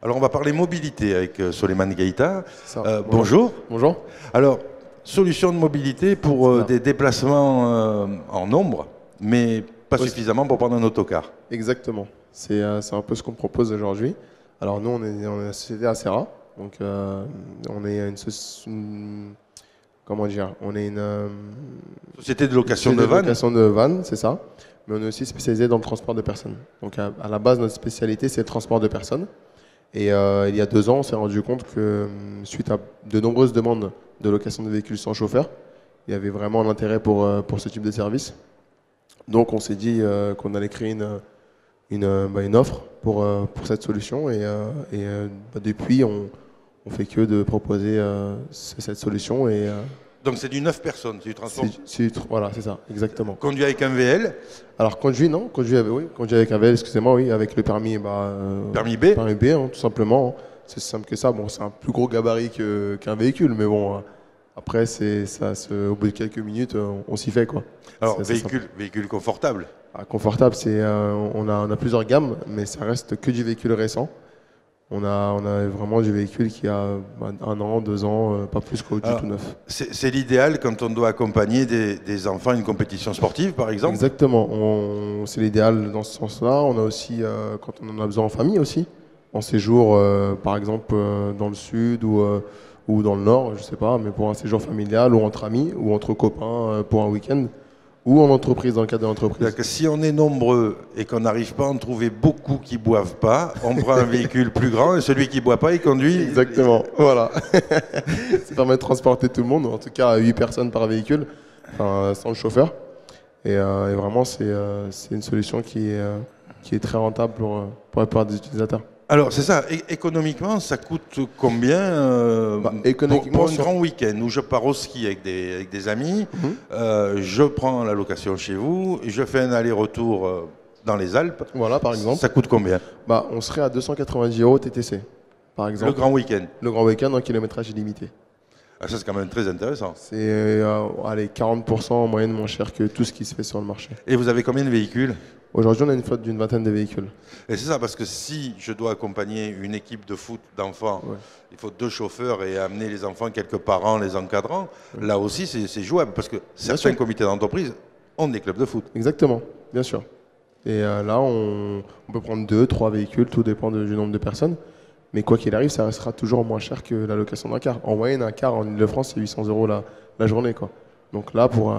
Alors on va parler mobilité avec Souleymane Keïta. Bonjour. Bonjour. Alors, solution de mobilité pour des déplacements en nombre, mais pas suffisamment pour prendre un autocar. Exactement. C'est un peu ce qu'on propose aujourd'hui. Alors nous, on est une société Acera. Donc on est comment dire, on est une société de location de vannes. Location de vannes, c'est ça. Mais on est aussi spécialisé dans le transport de personnes. Donc à la base, notre spécialité, c'est le transport de personnes. Et il y a 2 ans, on s'est rendu compte que suite à de nombreuses demandes de location de véhicules sans chauffeur, il y avait vraiment un intérêt pour ce type de service. Donc on s'est dit qu'on allait créer une offre pour cette solution. Et depuis, on fait que de proposer cette solution. Donc c'est du 9 personnes, c'est du transport. Voilà, c'est ça, exactement. Conduit avec un VL. Alors conduit, non, conduit avec un VL, excusez-moi, oui, avec le permis. Permis B. Permis B, hein, tout simplement. C'est simple que ça. Bon, c'est un plus gros gabarit qu'un véhicule, mais bon, après, au bout de quelques minutes, on s'y fait, quoi. Alors véhicule confortable. Confortable, on a plusieurs gammes, mais ça reste que du véhicule récent. On a vraiment du véhicule qui a 1 an, 2 ans, pas plus qu'au tout neuf. C'est l'idéal quand on doit accompagner des enfants à une compétition sportive, par exemple. Exactement, c'est l'idéal dans ce sens-là. On a aussi, quand on en a besoin en famille aussi, en séjour, par exemple, dans le sud ou dans le nord, je sais pas, mais pour un séjour familial ou entre amis ou entre copains pour un week-end. Ou en entreprise, dans le cadre de l'entreprise. Si on est nombreux et qu'on n'arrive pas à en trouver beaucoup qui ne boivent pas, on prend un véhicule plus grand et celui qui ne boit pas, il conduit. Exactement, voilà. Ça permet de transporter tout le monde, en tout cas 8 personnes par véhicule, sans le chauffeur. Et vraiment, c'est une solution qui est très rentable pour la plupart des utilisateurs. Alors, c'est ça. Économiquement, ça coûte combien pour un grand week-end où je pars au ski avec des amis, je prends la location chez vous, je fais un aller-retour dans les Alpes. Voilà, par exemple. Ça coûte combien? On serait à 290 € TTC, par exemple. Le grand week-end? Le grand week-end en kilométrage illimité. Ah, ça, c'est quand même très intéressant. C'est 40% en moyenne moins cher que tout ce qui se fait sur le marché. Et vous avez combien de véhicules? Aujourd'hui, on a une flotte d'une 20aine de véhicules. Et c'est ça, parce que si je dois accompagner une équipe de foot d'enfants, il faut 2 chauffeurs et amener les enfants quelque part en les encadrant. Là aussi, c'est jouable, parce que certains comités d'entreprise ont des clubs de foot. Exactement, bien sûr. Et là, on peut prendre 2, 3 véhicules, tout dépend du nombre de personnes. Mais quoi qu'il arrive, ça restera toujours moins cher que la location d'un car. En moyenne, un car en Ile-de-France, c'est 800 € la journée, quoi. Donc là, pour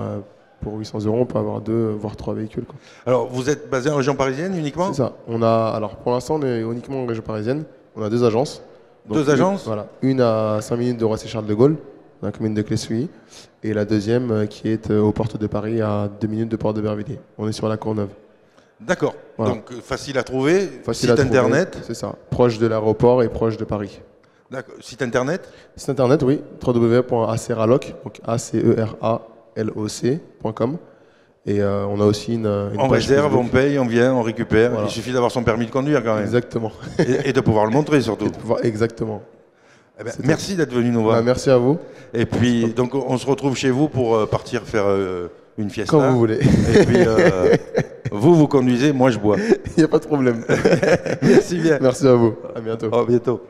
800 €, on peut avoir 2, voire 3 véhicules, quoi. Alors, vous êtes basé en région parisienne uniquement? C'est ça. Alors, pour l'instant, on est uniquement en région parisienne. On a 2 agences. Donc, 2 agences? Voilà. Une à 5 minutes de Roissy-Charles de Gaulle, dans la commune de Clé-Souilly. Et la deuxième qui est aux portes de Paris, à 2 minutes de Porte de Bervilliers. On est sur la Courneuve. D'accord. Voilà. Donc, facile à trouver. Facile site internet. C'est ça. Proche de l'aéroport et proche de Paris. D'accord. Site internet? Site internet, oui. www.aceraloc, donc aceraloc.com. Et on a aussi une on page réserve, Facebook. on paye, on vient, on récupère. Voilà. Il suffit d'avoir son permis de conduire quand même. Exactement. et de pouvoir le montrer surtout. Exactement. Eh ben, merci d'être venu nous voir. Merci à vous. Et puis, donc, on se retrouve chez vous pour partir faire une fiesta. Quand vous voulez. Et puis, vous conduisez, moi je bois. Il n'y a pas de problème. Merci bien. Merci à vous. À bientôt. À bientôt.